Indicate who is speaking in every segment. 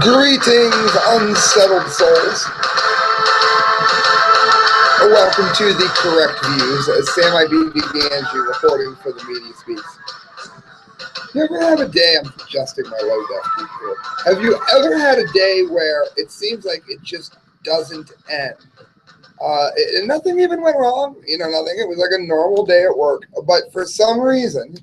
Speaker 1: Greetings, unsettled souls. Welcome to The Correct Views, as Sam I.B. Gangi reporting for the Media Speaks. You ever have a day, I'm adjusting my low def peak here. Have you ever had a day where it seems like it just doesn't end? And nothing even went wrong, nothing. It was like a normal day at work, but for some reason,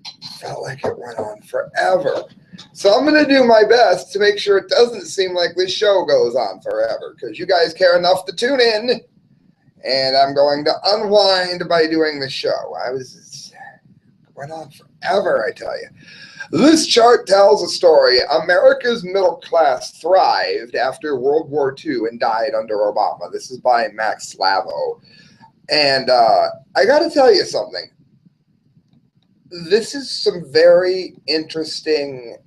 Speaker 1: it felt like it went on forever. So I'm going to do my best to make sure it doesn't seem like this show goes on forever, because you guys care enough to tune in, and I'm going to unwind by doing the show. It went on forever, I tell you. This chart tells a story. America's middle class thrived after World War II and died under Obama. This is by Max Slavo. And I got to tell you something. This is some very interesting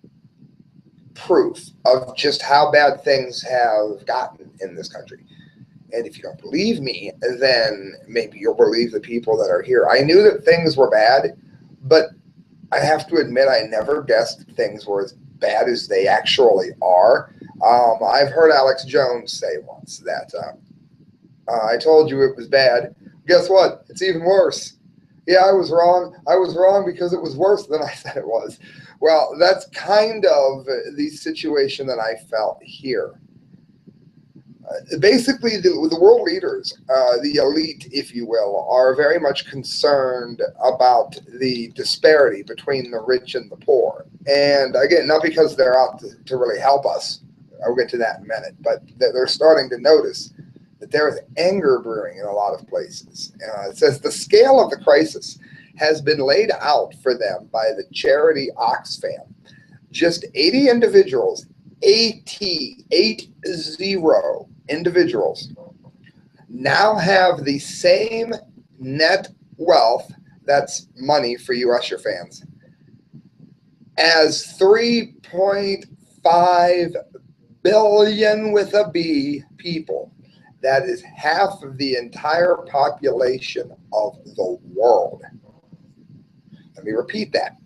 Speaker 1: proof of just how bad things have gotten in this country. And if you don't believe me, then maybe you'll believe the people that are here. I knew that things were bad, but I have to admit I never guessed things were as bad as they actually are. I've heard Alex Jones say once that I told you it was bad. Guess what? It's even worse. Yeah, I was wrong. I was wrong because it was worse than I said it was. Well, that's kind of the situation that I felt here. Basically, the world leaders, the elite, if you will, are very much concerned about the disparity between the rich and the poor. And again, not because they're out to really help us. I'll get to that in a minute. But they're starting to notice that there is anger brewing in a lot of places. It says the scale of the crisis has been laid out for them by the charity Oxfam. Just 80 individuals, 80 individuals, now have the same net wealth, that's money for you Usher fans, as 3.5 billion with a B people. That is half of the entire population of the world. Let me repeat that.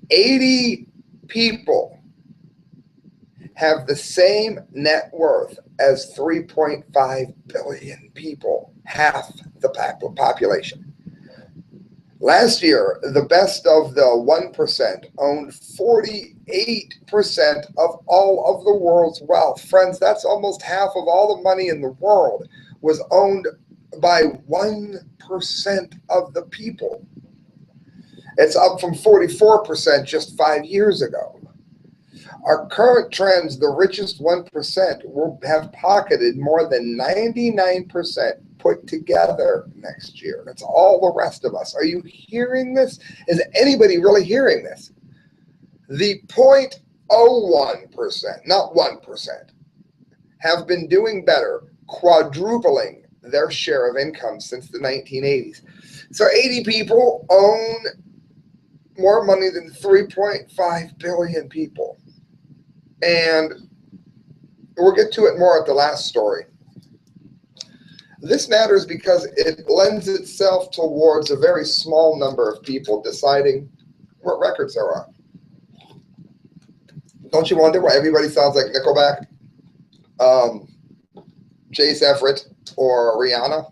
Speaker 1: 80 people have the same net worth as 3.5 billion people, half the population. Last year, the best of the 1% owned 48% of all of the world's wealth. Friends, that's almost half of all the money in the world was owned by 1% of the people. It's up from 44% just 5 years ago. Our current trends, the richest 1% will have pocketed more than 99% put together next year. That's all the rest of us. Are you hearing this? Is anybody really hearing this? The 0.01%, not 1%, have been doing better, quadrupling their share of income since the 1980s. So 80 people own more money than 3.5 billion people. And we'll get to it more at the last story. This matters because it lends itself towards a very small number of people deciding what records they're on. Don't you wonder why everybody sounds like Nickelback, Chase Everett, or Rihanna?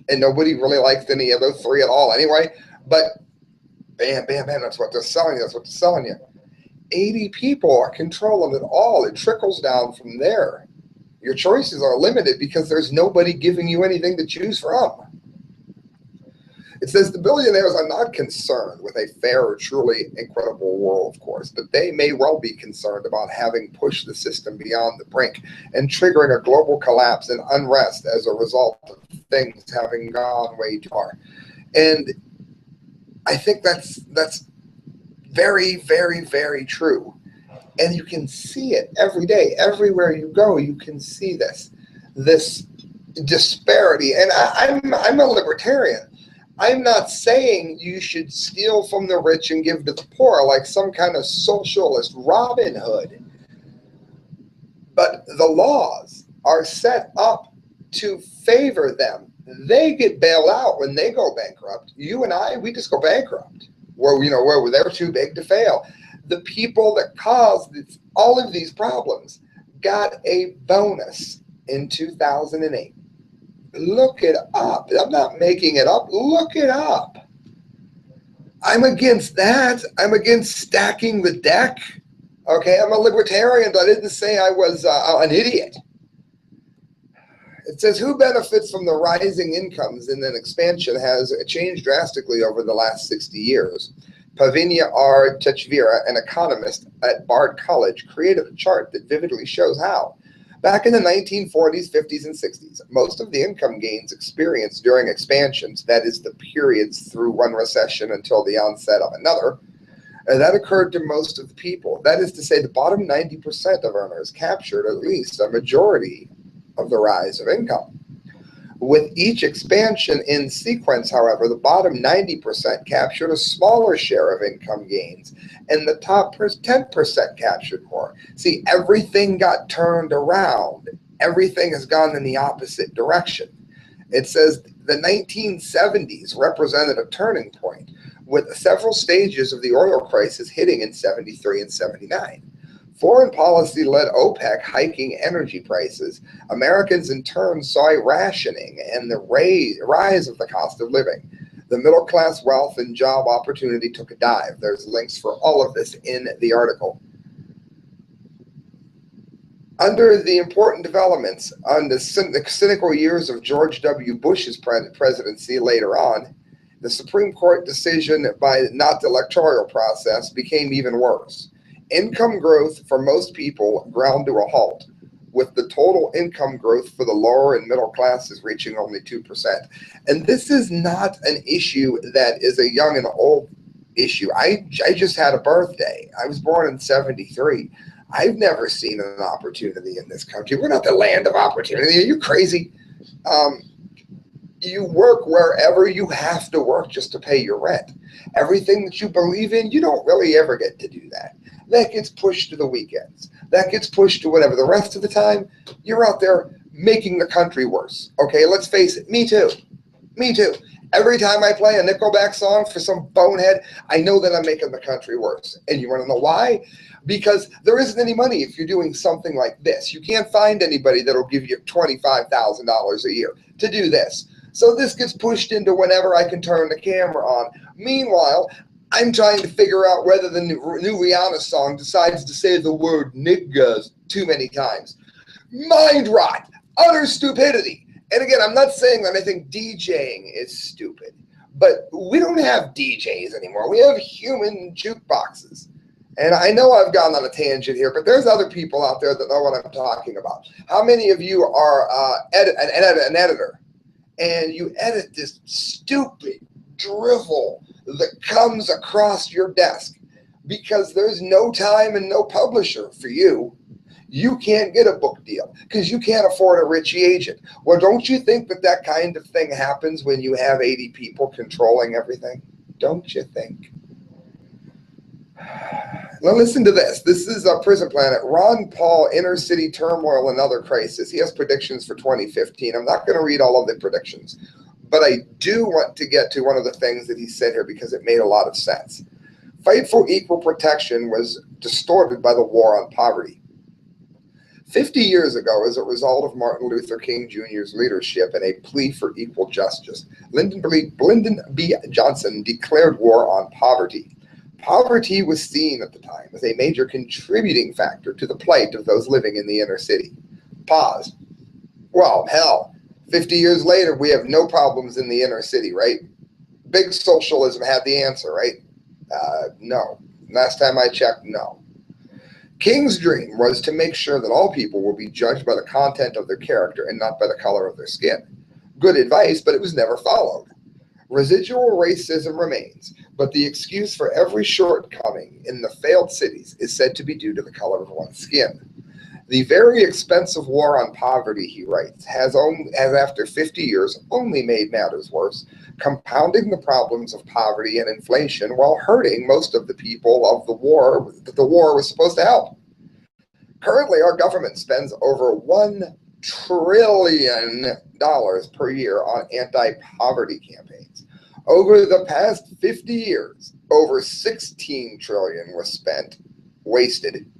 Speaker 1: And nobody really likes any of those three at all anyway. But bam, bam, bam, that's what they're selling you. That's what they're selling you. 80 people are controlling it all. It trickles down from there. Your choices are limited because there's nobody giving you anything to choose from. It says the billionaires are not concerned with a fair or truly incredible world, of course, but they may well be concerned about having pushed the system beyond the brink and triggering a global collapse and unrest as a result of things having gone way too far. And I think that's very, very, very true. And you can see it every day. Everywhere you go, you can see this disparity. And I'm a libertarian. I'm not saying you should steal from the rich and give to the poor like some kind of socialist Robin Hood. But the laws are set up to favor them. They get bailed out when they go bankrupt. You and I, we just go bankrupt. where they're too big to fail. The people that caused all of these problems got a bonus in 2008. Look it up. I'm not making it up. Look it up. I'm against that. I'm against stacking the deck. Okay, I'm a libertarian, but I didn't say I was an idiot. It says, who benefits from the rising incomes and then expansion has changed drastically over the last 60 years. Pavinia R. Techvira, an economist at Bard College, created a chart that vividly shows how. Back in the 1940s, 50s, and 60s, most of the income gains experienced during expansions, that is the periods through one recession until the onset of another, that occurred to most of the people. That is to say, the bottom 90% of earners captured at least a majority of the rise of income. With each expansion in sequence, however, the bottom 90% captured a smaller share of income gains, and the top 10% captured more. See, everything got turned around. Everything has gone in the opposite direction. It says the 1970s represented a turning point, with several stages of the oil crisis hitting in 73 and 79. Foreign policy led OPEC hiking energy prices. Americans in turn saw a rationing and the rise of the cost of living. The middle class wealth and job opportunity took a dive. There's links for all of this in the article. Under the important developments on the cynical years of George W. Bush's presidency later on, the Supreme Court decision by not the electoral process became even worse. Income growth for most people ground to a halt, with the total income growth for the lower and middle classes reaching only 2%. And this is not an issue that is a young and old issue. I just had a birthday. I was born in 73. I've never seen an opportunity in this country. We're not the land of opportunity. Are you crazy? You work wherever you have to work just to pay your rent. Everything that you believe in, you don't really ever get to do that. That gets pushed to the weekends. That gets pushed to whatever. The rest of the time, you're out there making the country worse. Okay, let's face it. Me too. Me too. Every time I play a Nickelback song for some bonehead, I know that I'm making the country worse. And you want to know why? Because there isn't any money if you're doing something like this. You can't find anybody that'll give you $25,000 a year to do this. So this gets pushed into whenever I can turn the camera on. Meanwhile, I'm trying to figure out whether the new Rihanna song decides to say the word niggas too many times. Mind rot, utter stupidity. And again, I'm not saying that I think DJing is stupid, but we don't have DJs anymore. We have human jukeboxes. And I know I've gone on a tangent here, but there's other people out there that know what I'm talking about. How many of you are an editor, and you edit this stupid drivel that comes across your desk because there's no time and no publisher for you? You can't get a book deal because you can't afford a rich agent. Well, don't you think that that kind of thing happens when you have 80 people controlling everything? Don't you think? Now listen to this. This is a Prison Planet. Ron Paul, Inner City Turmoil and Other Crisis. He has predictions for 2015. I'm not going to read all of the predictions, but I do want to get to one of the things that he said here because it made a lot of sense. Fight for equal protection was distorted by the war on poverty. 50 years ago, as a result of Martin Luther King Jr.'s leadership and a plea for equal justice, Lyndon B. Johnson declared war on poverty. Poverty was seen at the time as a major contributing factor to the plight of those living in the inner city. Pause. Well, hell, 50 years later, we have no problems in the inner city, right? Big socialism had the answer, right? No. Last time I checked, no. King's dream was to make sure that all people will be judged by the content of their character and not by the color of their skin. Good advice, but it was never followed. Residual racism remains, but the excuse for every shortcoming in the failed cities is said to be due to the color of one's skin. The very expensive war on poverty, he writes, has after 50 years only made matters worse, compounding the problems of poverty and inflation while hurting most of the people of the war that the war was supposed to help. Currently, our government spends over $1 trillion per year on anti-poverty campaigns. Over the past 50 years, over 16 trillion was spent, wasted,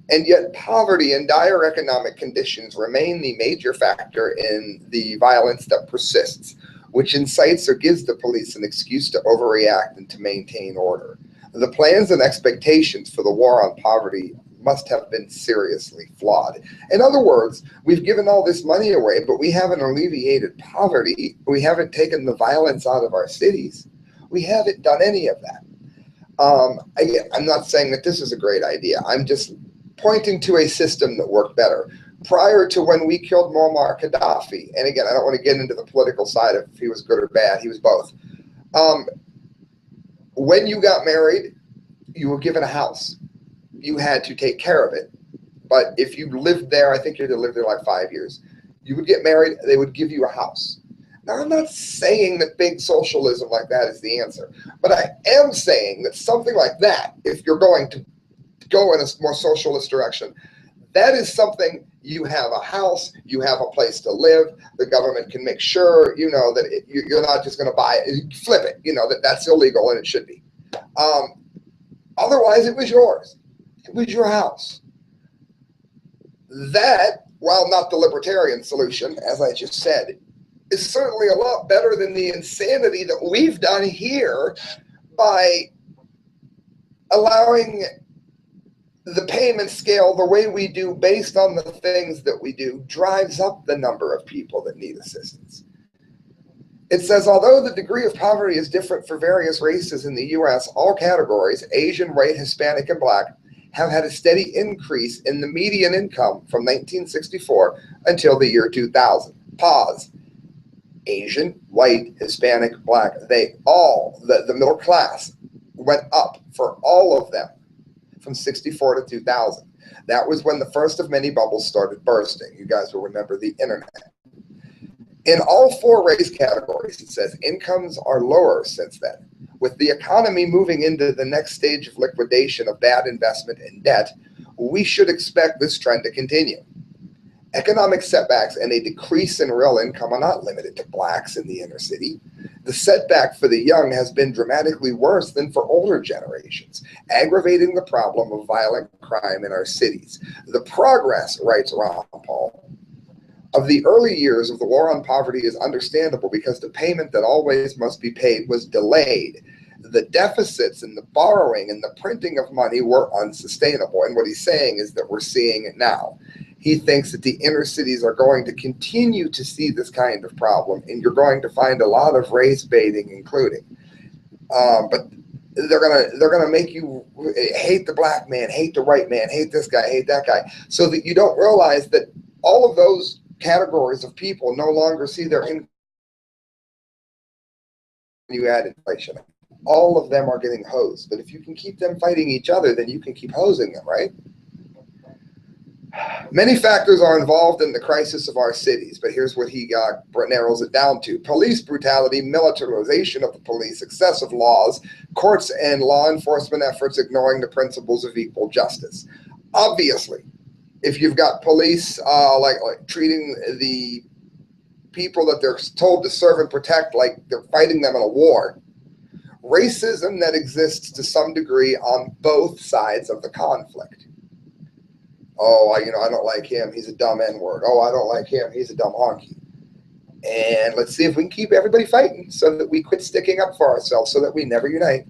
Speaker 1: and yet poverty and dire economic conditions remain the major factor in the violence that persists, which incites or gives the police an excuse to overreact and to maintain order. The plans and expectations for the war on poverty must have been seriously flawed. In other words, we've given all this money away, but we haven't alleviated poverty. We haven't taken the violence out of our cities. We haven't done any of that. I'm not saying that this is a great idea. I'm just pointing to a system that worked better. Prior to when we killed Muammar Gaddafi, and again, I don't want to get into the political side of if he was good or bad, he was both. When you got married, you were given a house. You had to take care of it. But if you lived there, I think you had to live there like 5 years. You would get married, they would give you a house. Now, I'm not saying that big socialism like that is the answer, but I am saying that something like that, if you're going to go in a more socialist direction, that is something. You have a house, you have a place to live, the government can make sure, that you're not just going to buy it, flip it, that's illegal and it should be. Otherwise, it was yours. It was your house. That, while not the libertarian solution, as I just said, is certainly a lot better than the insanity that we've done here by allowing the payment scale the way we do based on the things that we do drives up the number of people that need assistance. It says, although the degree of poverty is different for various races in the U.S., all categories, Asian, white, Hispanic, and Black, have had a steady increase in the median income from 1964 until the year 2000. Pause. Asian, white, Hispanic, Black, they all, the middle class, went up for all of them from 64 to 2000. That was when the first of many bubbles started bursting. You guys will remember the internet. In all four race categories, it says incomes are lower since then. With the economy moving into the next stage of liquidation of bad investment and debt, we should expect this trend to continue. Economic setbacks and a decrease in real income are not limited to blacks in the inner city. The setback for the young has been dramatically worse than for older generations, aggravating the problem of violent crime in our cities. The progress, writes Ron Paul, of the early years of the war on poverty is understandable because the payment that always must be paid was delayed. The deficits and the borrowing and the printing of money were unsustainable. And what he's saying is that we're seeing it now. He thinks that the inner cities are going to continue to see this kind of problem, and you're going to find a lot of race baiting, including. But they're gonna make you hate the black man, hate the white man, hate this guy, hate that guy, so that you don't realize that all of those categories of people no longer see their income. You add inflation. All of them are getting hosed. But if you can keep them fighting each other, then you can keep hosing them, right? Many factors are involved in the crisis of our cities, but here's what he narrows it down to. Police brutality, militarization of the police, excessive laws, courts and law enforcement efforts ignoring the principles of equal justice. Obviously, if you've got police like treating the people that they're told to serve and protect like they're fighting them in a war, racism that exists to some degree on both sides of the conflict. Oh, I don't like him. He's a dumb N-word. Oh, I don't like him. He's a dumb honky. And let's see if we can keep everybody fighting so that we quit sticking up for ourselves so that we never unite.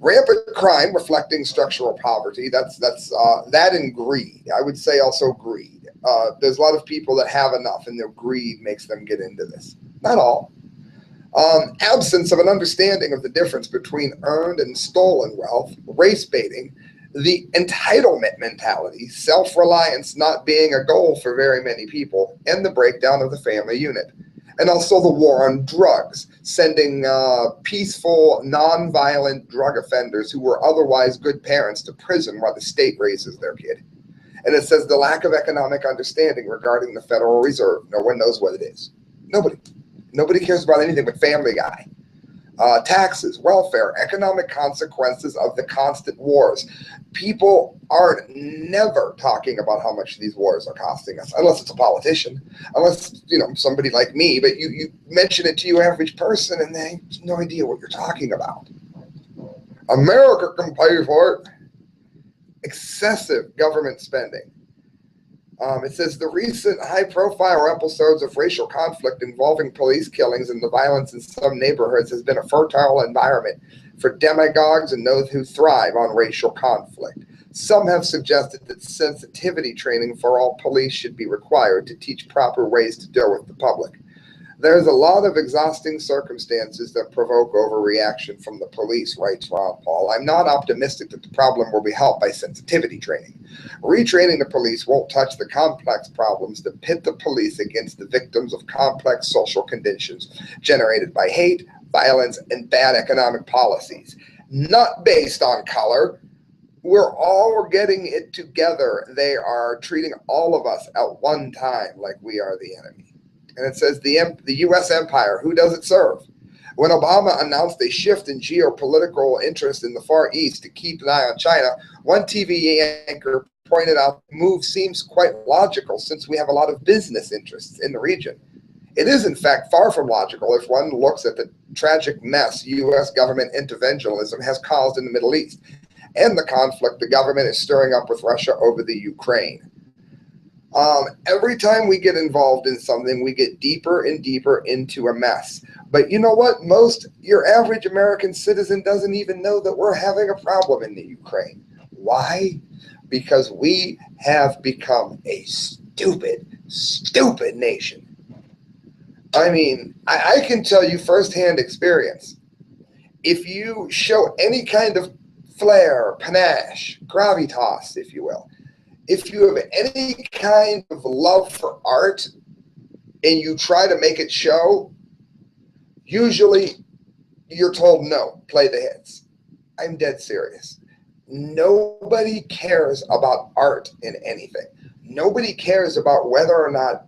Speaker 1: Rampant crime reflecting structural poverty. That's that and greed. I would say also greed. There's a lot of people that have enough and their greed makes them get into this. Not all. Absence of an understanding of the difference between earned and stolen wealth, race baiting, the entitlement mentality, self-reliance not being a goal for very many people, and the breakdown of the family unit. And also the war on drugs, sending peaceful, non-violent drug offenders who were otherwise good parents to prison while the state raises their kid. And it says the lack of economic understanding regarding the Federal Reserve. No one knows what it is. Nobody. Nobody cares about anything but Family Guy. taxes, welfare, economic consequences of the constant wars. People are never talking about how much these wars are costing us, unless it's a politician, unless, somebody like me, but you mention it to your average person and they have no idea what you're talking about. America can pay for it. Excessive government spending. It says the recent high-profile episodes of racial conflict involving police killings and the violence in some neighborhoods has been a fertile environment for demagogues and those who thrive on racial conflict. Some have suggested that sensitivity training for all police should be required to teach proper ways to deal with the public. There's a lot of exhausting circumstances that provoke overreaction from the police, writes Ron Paul. I'm not optimistic that the problem will be helped by sensitivity training. Retraining the police won't touch the complex problems that pit the police against the victims of complex social conditions generated by hate, violence, and bad economic policies. Not based on color. We're all getting it together. They are treating all of us at one time like we are the enemy. And it says the U.S. empire, who does it serve? When Obama announced a shift in geopolitical interest in the Far East to keep an eye on China, one TV anchor pointed out the move seems quite logical since we have a lot of business interests in the region. It is, in fact, far from logical if one looks at the tragic mess U.S. government interventionism has caused in the Middle East and the conflict the government is stirring up with Russia over the Ukraine. Every time we get involved in something, we get deeper and deeper into a mess. But you know what? Your average American citizen doesn't even know that we're having a problem in the Ukraine. Why? Because we have become a stupid, stupid nation. I mean, I can tell you firsthand experience. If you show any kind of flair, panache, gravitas, if you will, if you have any kind of love for art and you try to make it show, usually you're told no, play the hits. I'm dead serious. Nobody cares about art in anything. Nobody cares about whether or not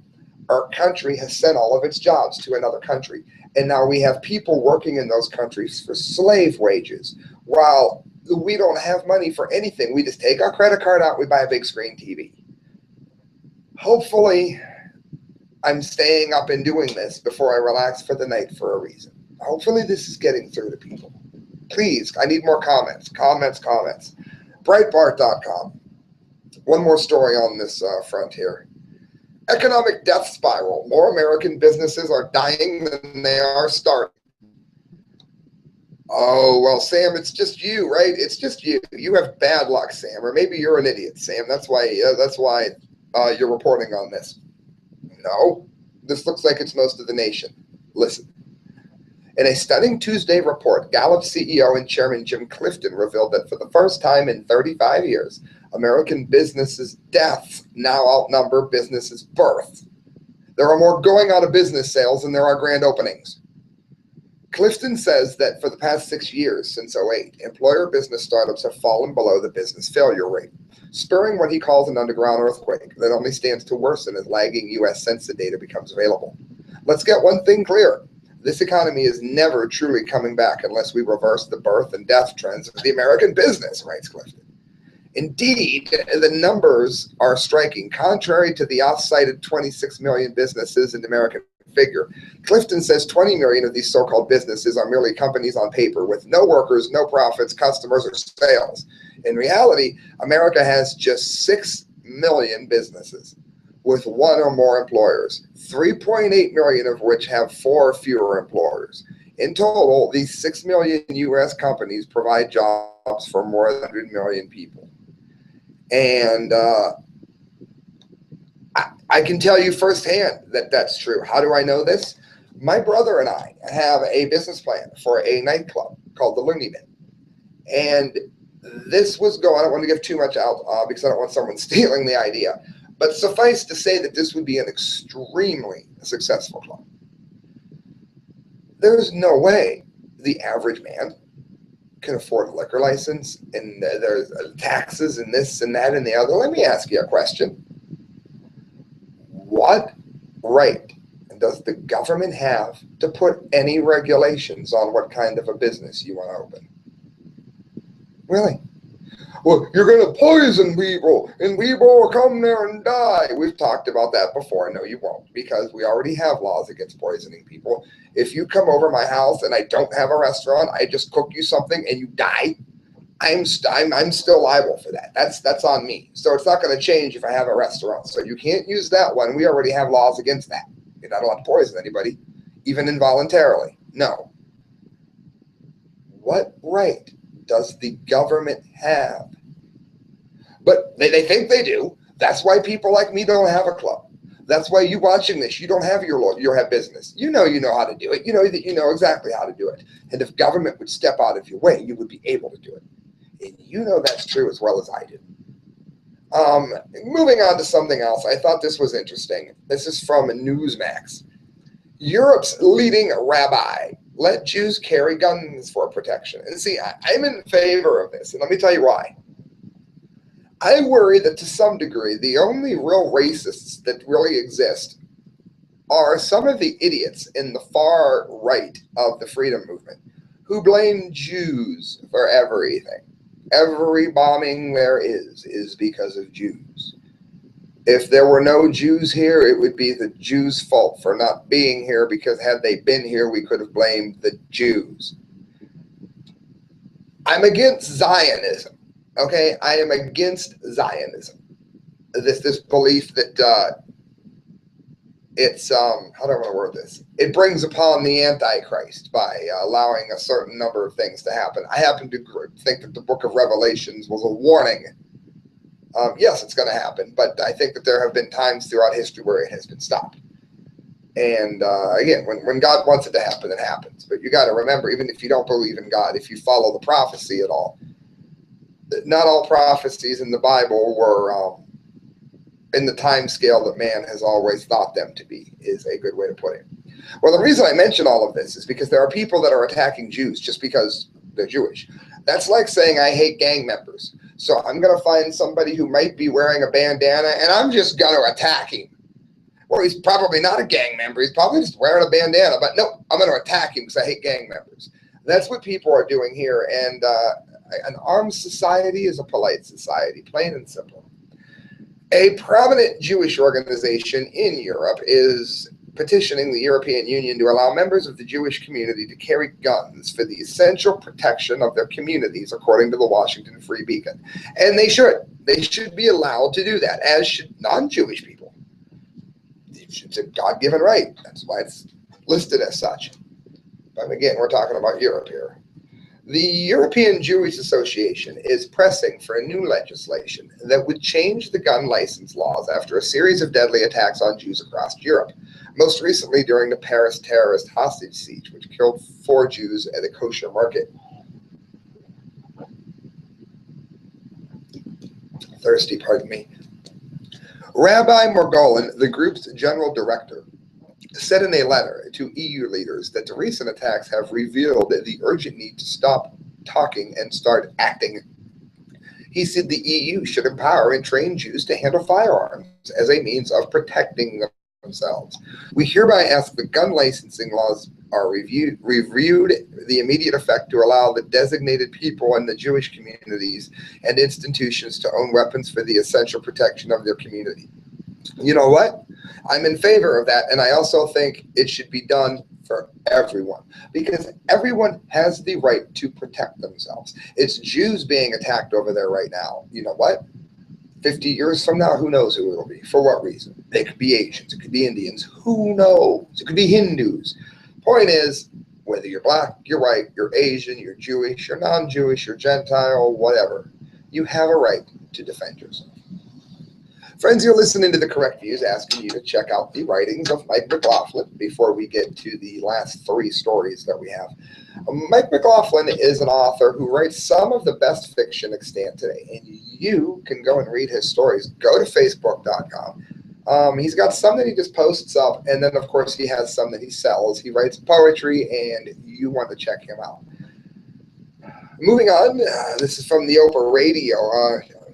Speaker 1: our country has sent all of its jobs to another country. And now we have people working in those countries for slave wages while we don't have money for anything. We just take our credit card out, we buy a big screen TV. Hopefully, I'm staying up and doing this before I relax for the night for a reason. Hopefully this is getting through to people. Please, I need more comments. Breitbart.com. One more story on this front here. Economic death spiral. More American businesses are dying than they are starting. Oh, well, Sam, it's just you, right? It's just you. You have bad luck, Sam. Or maybe you're an idiot, Sam. That's why you're reporting on this. No, this looks like it's most of the nation. Listen. In a stunning Tuesday report, Gallup CEO and Chairman Jim Clifton revealed that for the first time in 35 years, American businesses' deaths now outnumber businesses' births. There are more going out of business sales than there are grand openings. Clifton says that for the past 6 years, since 2008, employer business startups have fallen below the business failure rate, spurring what he calls an underground earthquake that only stands to worsen as lagging U.S. census data becomes available. Let's get one thing clear. This economy is never truly coming back unless we reverse the birth and death trends of the American business, writes Clifton. Indeed, the numbers are striking. Contrary to the oft-cited 26 million businesses in the American figure, Clifton says 20 million of these so-called businesses are merely companies on paper with no workers, no profits, customers, or sales. In reality, America has just 6 million businesses with one or more employers, 3.8 million of which have 4 or fewer employers. In total, these 6 million U.S. companies provide jobs for more than 100 million people. And I can tell you firsthand that that's true. How do I know this? My brother and I have a business plan for a nightclub called the Looney Bin. And this was going, I don't want to give too much out because I don't want someone stealing the idea. But suffice to say that this would be an extremely successful club. There's no way the average man can afford a liquor license, and there's taxes and this and that and the other. Let me ask you a question. What right Does the government have to put any regulations on what kind of a business you want to open? Really? Well, you're going to poison people, and people will come there and die. We've talked about that before. No, you won't, because we already have laws against poisoning people. If you come over my house and I don't have a restaurant, I just cook you something and you die, I'm still liable for that. That's on me. So it's not going to change if I have a restaurant. So you can't use that one. We already have laws against that. You're not allowed to poison anybody, even involuntarily. No. What right does the government have? But they think they do. That's why people like me don't have a club. That's why you watching this, you don't have your have business. You know how to do it. You know that you know exactly how to do it. And if government would step out of your way, you would be able to do it. And you know that's true as well as I do. Moving on to something else, I thought this was interesting. This is from Newsmax. Europe's leading rabbi let Jews carry guns for protection. And see, I'm in favor of this, and let me tell you why. I worry that to some degree, the only real racists that really exist are some of the idiots in the far right of the freedom movement who blame Jews for everything. Every bombing there is because of Jews. If there were no Jews here, it would be the Jews' fault for not being here, because had they been here, we could have blamed the Jews. I'm against Zionism, okay? I am against Zionism. This belief that it's, how do I want to word this? It brings upon the Antichrist by allowing a certain number of things to happen. I happen to think that the book of Revelations was a warning. Yes, it's going to happen, but I think that there have been times throughout history where it has been stopped. And again, when God wants it to happen, it happens. But you got to remember, even if you don't believe in God, if you follow the prophecy at all, not all prophecies in the Bible were in the time scale that man has always thought them to be, is a good way to put it. Well, the reason I mention all of this is because there are people that are attacking Jews just because they're Jewish. That's like saying I hate gang members. So I'm going to find somebody who might be wearing a bandana and I'm just going to attack him. Well, he's probably not a gang member. He's probably just wearing a bandana. But no, I'm going to attack him because I hate gang members. That's what people are doing here. And an armed society is a polite society, plain and simple. A prominent Jewish organization in Europe is petitioning the European Union to allow members of the Jewish community to carry guns for the essential protection of their communities, according to the Washington Free Beacon. And they should. They should be allowed to do that, as should non-Jewish people. It's a God-given right. That's why it's listed as such. But again, we're talking about Europe here. The European Jewish Association is pressing for a new legislation that would change the gun license laws after a series of deadly attacks on Jews across Europe, most recently during the Paris terrorist hostage siege, which killed 4 Jews at a kosher market. Thirsty, pardon me. Rabbi Morgolin, the group's general director, said in a letter to EU leaders that the recent attacks have revealed the urgent need to stop talking and start acting. He said the EU should empower and train Jews to handle firearms as a means of protecting themselves. We hereby ask that gun licensing laws are reviewed the immediate effect to allow the designated people in the Jewish communities and institutions to own weapons for the essential protection of their community. You know what? I'm in favor of that, and I also think it should be done for everyone, because everyone has the right to protect themselves. It's Jews being attacked over there right now. You know what? 50 years from now, who knows who it'll be? For what reason? They could be Asians. It could be Indians. Who knows? It could be Hindus. Point is, whether you're black, you're white, you're Asian, you're Jewish, you're non-Jewish, you're Gentile, whatever, you have a right to defend yourself. Friends, you're listening to The Correct Views, asking you to check out the writings of Mike McLaughlin before we get to the last 3 stories that we have. Mike McLaughlin is an author who writes some of the best fiction extant today, and you can go and read his stories. Go to facebook.com. He's got some that he just posts up, and then, of course, he has some that he sells. He writes poetry, and you want to check him out. Moving on, this is from the Oprah Radio.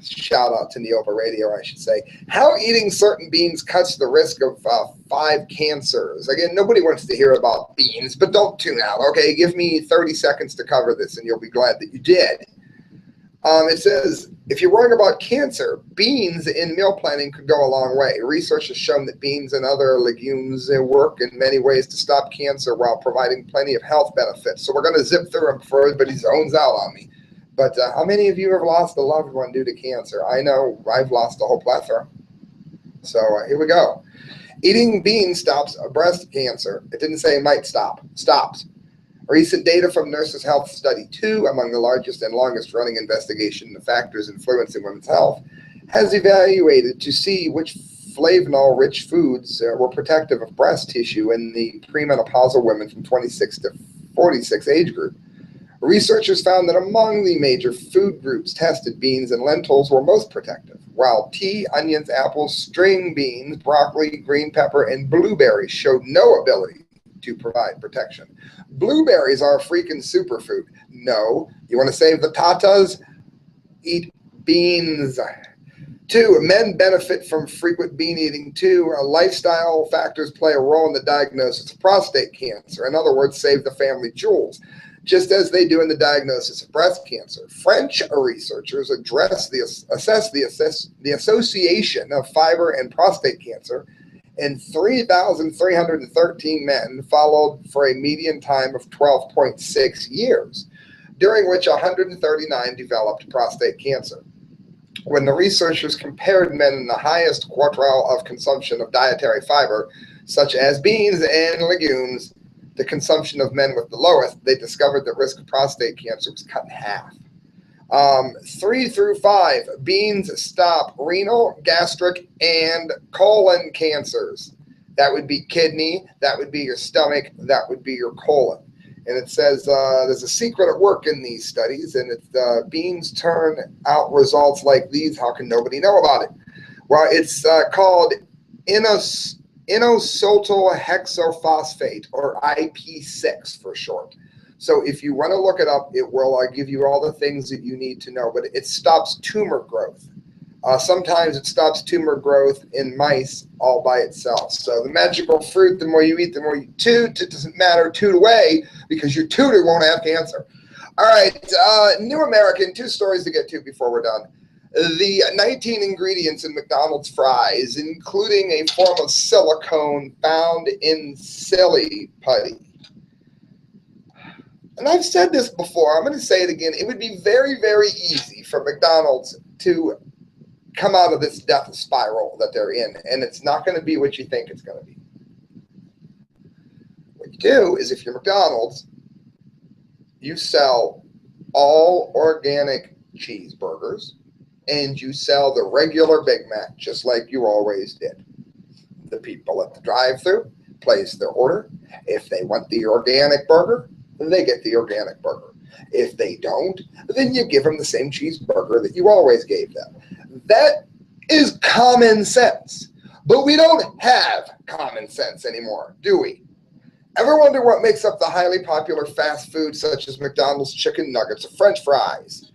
Speaker 1: shout out to Neova Radio, I should say. How eating certain beans cuts the risk of 5 cancers. Again, nobody wants to hear about beans, but don't tune out, okay? Give me 30 seconds to cover this, and you'll be glad that you did. It says, if you're worrying about cancer, beans in meal planning could go a long way. Research has shown that beans and other legumes work in many ways to stop cancer while providing plenty of health benefits. So we're going to zip through them before everybody zones out on me. But how many of you have lost a loved one due to cancer? I know I've lost a whole plethora. So here we go. Eating beans stops breast cancer. It didn't say it might stop. Stops. Recent data from Nurses Health Study 2, among the largest and longest running investigation into factors influencing women's health, has evaluated to see which flavanol-rich foods were protective of breast tissue in the premenopausal women from 26 to 46 age group. Researchers found that among the major food groups tested, beans and lentils were most protective, while tea, onions, apples, string beans, broccoli, green pepper, and blueberries showed no ability to provide protection. Blueberries are a freaking superfood. No. You want to save the tatas? Eat beans. 2, men benefit from frequent bean eating too. Lifestyle factors play a role in the diagnosis of prostate cancer. In other words, save the family jewels, just as they do in the diagnosis of breast cancer. French researchers assess the association of fiber and prostate cancer in 3,313 men, followed for a median time of 12.6 years, during which 139 developed prostate cancer. When the researchers compared men in the highest quartile of consumption of dietary fiber, such as beans and legumes, the consumption of men with the lowest, they discovered the risk of prostate cancer was cut in half. 3 through 5, beans stop renal, gastric, and colon cancers. That would be kidney, that would be your stomach, that would be your colon. And it says there's a secret at work in these studies, and it's beans turn out results like these. How can nobody know about it? Well, it's called inositol hexophosphate, or IP6 for short. So if you want to look it up, it will give you all the things that you need to know. But it stops tumor growth. Sometimes it stops tumor growth in mice all by itself. So the magical fruit, the more you eat, the more you toot. It doesn't matter, toot away, because your tooter won't have cancer. All right, New American, 2 stories to get to before we're done. The 19 ingredients in McDonald's fries, including a form of silicone found in silly putty. And I've said this before, I'm going to say it again. It would be very, very easy for McDonald's to come out of this death spiral that they're in, and it's not going to be what you think it's going to be. What you do is, if you're McDonald's, you sell all organic cheeseburgers, and you sell the regular Big Mac, just like you always did. The people at the drive-thru place their order. If they want the organic burger, they get the organic burger. If they don't, then you give them the same cheeseburger that you always gave them. That is common sense. But we don't have common sense anymore, do we? Ever wonder what makes up the highly popular fast food such as McDonald's chicken nuggets or French fries?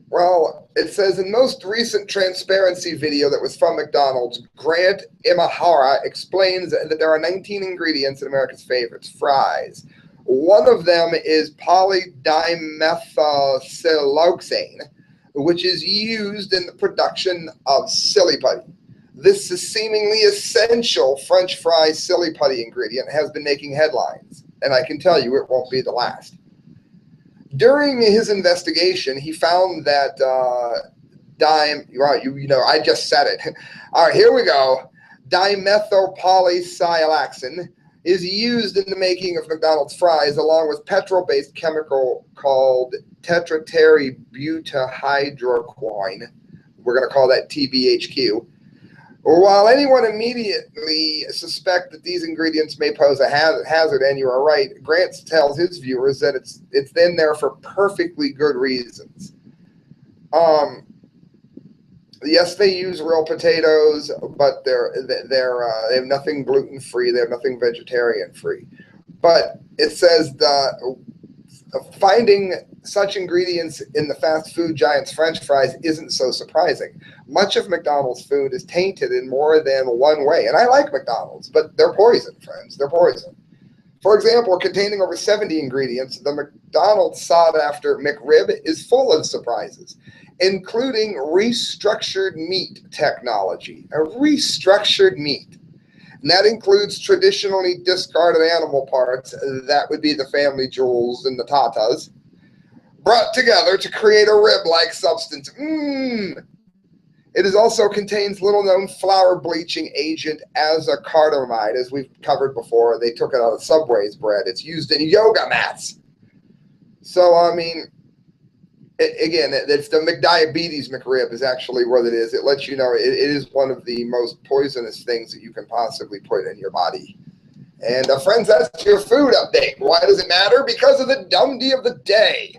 Speaker 1: Well, it says in most recent transparency video that was from McDonald's, Grant Imahara explains that there are 19 ingredients in America's favorites, fries. One of them is polydimethylsiloxane, which is used in the production of silly putty. This is seemingly essential French fry silly putty ingredient has been making headlines, and I can tell you it won't be the last. During his investigation, he found that I just said it. All right, here we go. Dimethylpolysiloxane is used in the making of McDonald's fries, along with petrol-based chemical called tetrateributahydroquine. We're going to call that TBHQ. While anyone immediately suspect that these ingredients may pose a hazard, and you are right, Grant tells his viewers that it's in there for perfectly good reasons. Yes, they use real potatoes, but they have nothing gluten-free. They have nothing vegetarian-free. But it says Finding such ingredients in the fast food giant's French fries isn't so surprising. Much of McDonald's food is tainted in more than one way. And I like McDonald's, but they're poison, friends. They're poison. For example, containing over 70 ingredients, the McDonald's sought-after McRib is full of surprises, including restructured meat technology. A restructured meat. And that includes traditionally discarded animal parts, that would be the family jewels and the tatas, brought together to create a rib-like substance. It also contains little-known flour bleaching agent azacardamide, as we've covered before. They took it out of Subway's bread. It's used in yoga mats. So, I mean, again, it's the McDiabetes McRib is actually what it is. It lets you know it is one of the most poisonous things that you can possibly put in your body. And friends, that's your food update. Why does it matter? Because of the dumbdee of the day.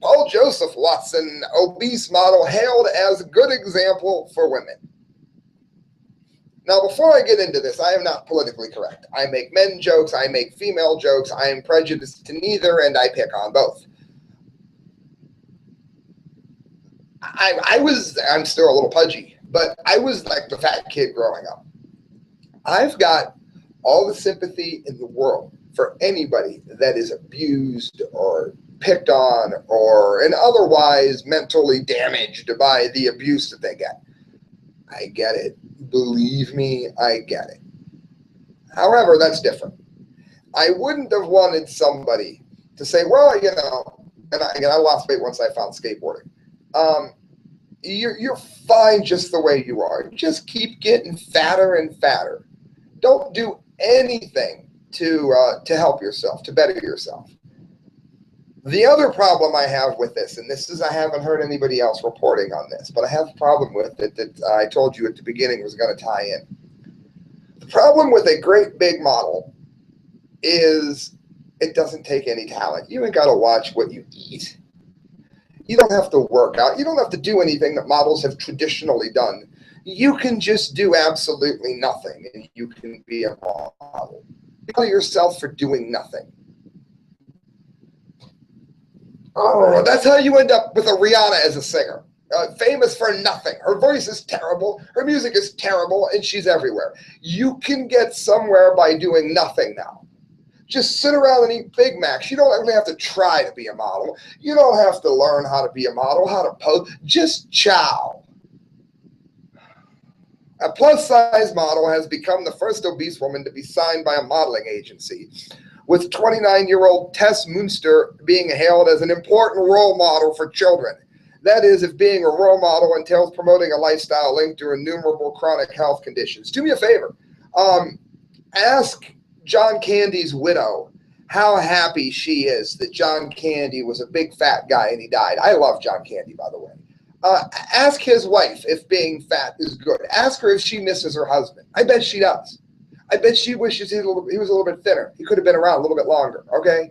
Speaker 1: Paul Joseph Watson, obese model, hailed as a good example for women. Now, before I get into this, I am not politically correct. I make men jokes, I make female jokes, I am prejudiced to neither, and I pick on both. I'm still a little pudgy, but I was like the fat kid growing up. I've got all the sympathy in the world for anybody that is abused or picked on or and otherwise mentally damaged by the abuse that they get. I get it. Believe me, I get it. However, that's different. I wouldn't have wanted somebody to say, well, you know, and I lost weight once I found skateboarding. You're fine just the way you are. Just keep getting fatter and fatter. Don't do anything to help yourself, to better yourself. The other problem I have with this, and this is I haven't heard anybody else reporting on this, but I have a problem with it that I told you at the beginning was going to tie in. The problem with a great big model is it doesn't take any talent. You ain't got to watch what you eat. You don't have to work out. You don't have to do anything that models have traditionally done. You can just do absolutely nothing, and you can be a model. Tell yourself for doing nothing. Oh, that's how you end up with a Rihanna as a singer. Famous for nothing. Her voice is terrible. Her music is terrible, and she's everywhere. You can get somewhere by doing nothing now. Just sit around and eat Big Macs. You don't really have to try to be a model. You don't have to learn how to be a model, how to pose. Just chow. A plus-size model has become the first obese woman to be signed by a modeling agency, with 29-year-old Tess Munster being hailed as an important role model for children. That is, if being a role model entails promoting a lifestyle linked to innumerable chronic health conditions. Do me a favor. Ask John Candy's widow how happy she is that John Candy was a big fat guy and he died. I love John Candy, by the way. Ask his wife if being fat is good. Ask her if she misses her husband. I bet she does. I bet she wishes he was a little bit thinner. He could have been around a little bit longer, okay?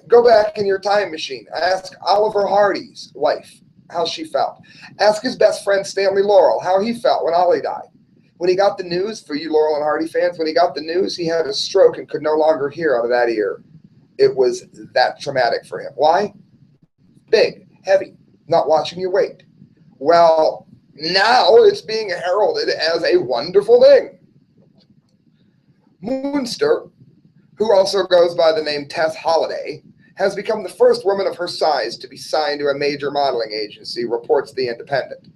Speaker 1: Go back in your time machine. Ask Oliver Hardy's wife how she felt. Ask his best friend Stanley Laurel how he felt when Ollie died. When he got the news, for you Laurel and Hardy fans, when he got the news, he had a stroke and could no longer hear out of that ear. It was that traumatic for him. Why? Big, heavy, not watching your weight. Well, now it's being heralded as a wonderful thing. Munster, who also goes by the name Tess Holliday, has become the first woman of her size to be signed to a major modeling agency, reports The Independent.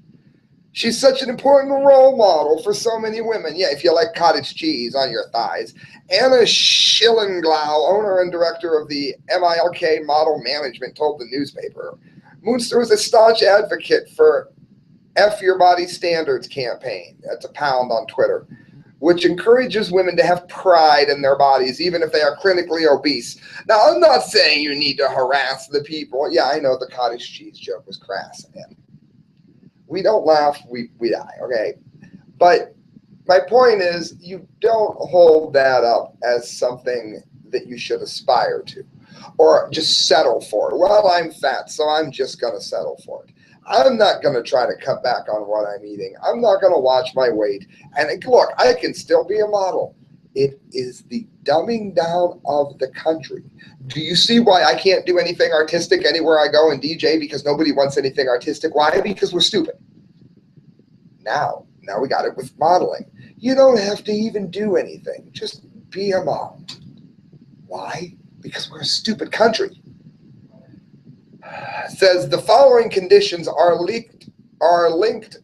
Speaker 1: She's such an important role model for so many women. Yeah, if you like cottage cheese on your thighs. Anna Schillenglau, owner and director of the MILK Model Management, told the newspaper. Munster was a staunch advocate for F Your Body Standards campaign. That's a pound on Twitter, which encourages women to have pride in their bodies, even if they are clinically obese. Now, I'm not saying you need to harass the people. Yeah, I know the cottage cheese joke was crass. Man. We don't laugh, we die, okay? But my point is, you don't hold that up as something that you should aspire to or just settle for. Well, I'm fat, so I'm just going to settle for it. I'm not going to try to cut back on what I'm eating. I'm not going to watch my weight. And look, I can still be a model. It is the dumbing down of the country. Do you see why I can't do anything artistic anywhere I go and DJ? Because nobody wants anything artistic. Why? Because we're stupid. Now we got it with modeling. You don't have to even do anything. Just be a model. Why? Because we're a stupid country. It says the following conditions are linked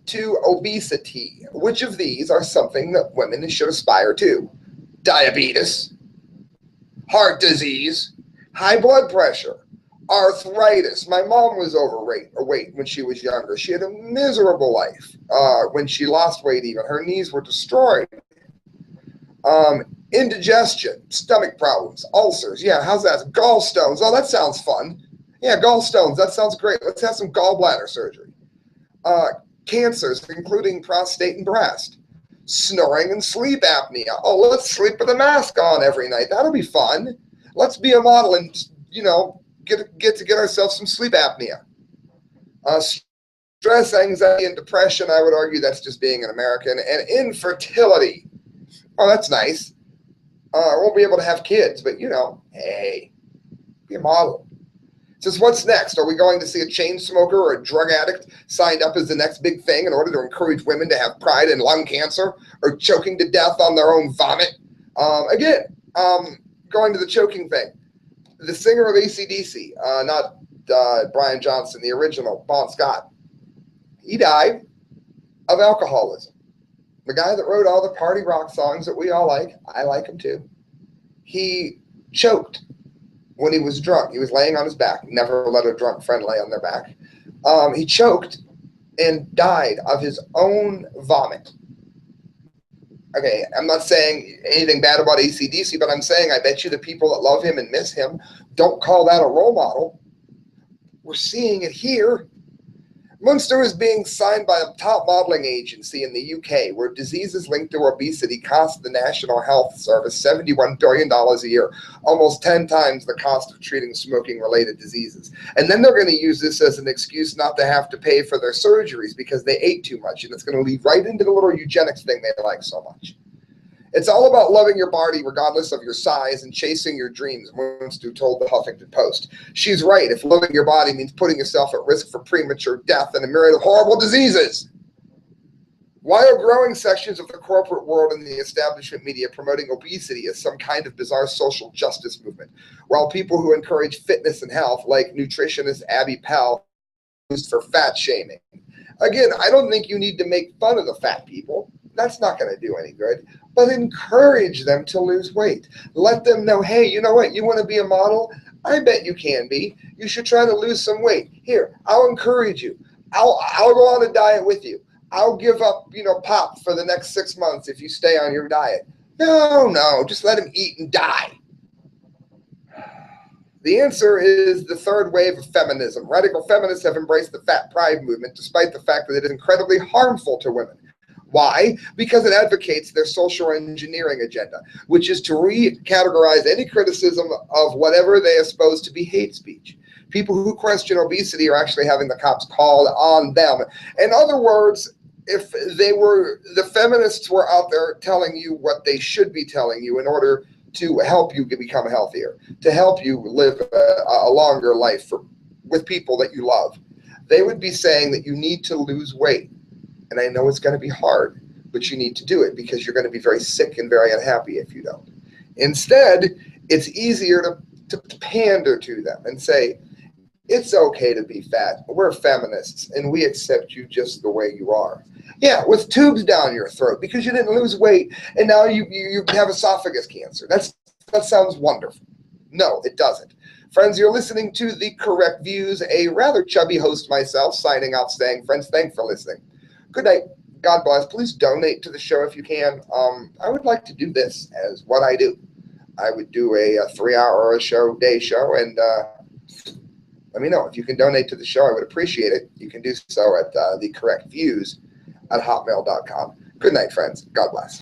Speaker 1: to obesity. Which of these are something that women should aspire to? Diabetes, heart disease, high blood pressure, arthritis. My mom was overweight when she was younger. She had a miserable life. When she lost weight even, her knees were destroyed. Indigestion, stomach problems, ulcers. Yeah, how's that? Gallstones. Oh, that sounds fun. Yeah, gallstones. That sounds great. Let's have some gallbladder surgery. Cancers, including prostate and breast. Snoring and sleep apnea. Oh, let's sleep with a mask on every night. That'll be fun. Let's be a model and, get ourselves some sleep apnea. Stress, anxiety, and depression, I would argue that's just being an American. And infertility. Oh, that's nice. I won't be able to have kids, but, hey, be a model. It says, what's next? Are we going to see a chain smoker or a drug addict signed up as the next big thing in order to encourage women to have pride in lung cancer or choking to death on their own vomit? Going to the choking thing. The singer of AC/DC, not Brian Johnson, the original, Bon Scott, he died of alcoholism. The guy that wrote all the party rock songs that we all like, I like him too. He choked when he was drunk. He was laying on his back. Never let a drunk friend lay on their back. He choked and died of his own vomit. Okay, I'm not saying anything bad about AC/DC, but I'm saying I bet you the people that love him and miss him don't call that a role model. We're seeing it here. Munster is being signed by a top modeling agency in the UK, where diseases linked to obesity cost the National Health Service $71 billion a year, almost 10 times the cost of treating smoking-related diseases. And then they're going to use this as an excuse not to have to pay for their surgeries because they ate too much, and it's going to lead right into the little eugenics thing they like so much. It's all about loving your body regardless of your size and chasing your dreams, Munster told the Huffington Post. She's right if loving your body means putting yourself at risk for premature death and a myriad of horrible diseases. Why are growing sections of the corporate world and the establishment media promoting obesity as some kind of bizarre social justice movement, while people who encourage fitness and health, like nutritionist Abby Pell, used for fat shaming? Again, I don't think you need to make fun of the fat people. That's not going to do any good. But encourage them to lose weight. Let them know, hey, you know what? You want to be a model? I bet you can be. You should try to lose some weight. Here, I'll encourage you. I'll go on a diet with you. I'll give up, pop for the next 6 months if you stay on your diet. No, just let him eat and die. The answer is the third wave of feminism. Radical feminists have embraced the fat pride movement despite the fact that it is incredibly harmful to women. Why? Because it advocates their social engineering agenda, which is to recategorize any criticism of whatever they expose to be hate speech. People who question obesity are actually having the cops called on them. In other words, if the feminists were out there telling you what they should be telling you in order to help you become healthier, to help you live a longer life with people that you love, they would be saying that you need to lose weight. And I know it's going to be hard, but you need to do it because you're going to be very sick and very unhappy if you don't. Instead, it's easier to pander to them and say, it's okay to be fat. We're feminists, and we accept you just the way you are. Yeah, with tubes down your throat because you didn't lose weight, and now you have esophagus cancer. That sounds wonderful. No, it doesn't. Friends, you're listening to The Correct Views, a rather chubby host myself, signing out saying, friends, thanks for listening. Good night. God bless. Please donate to the show if you can. I would like to do this as what I do. I would do a 3-hour day show, and let me know. If you can donate to the show, I would appreciate it. You can do so at thecorrectviews@hotmail.com. Good night, friends. God bless.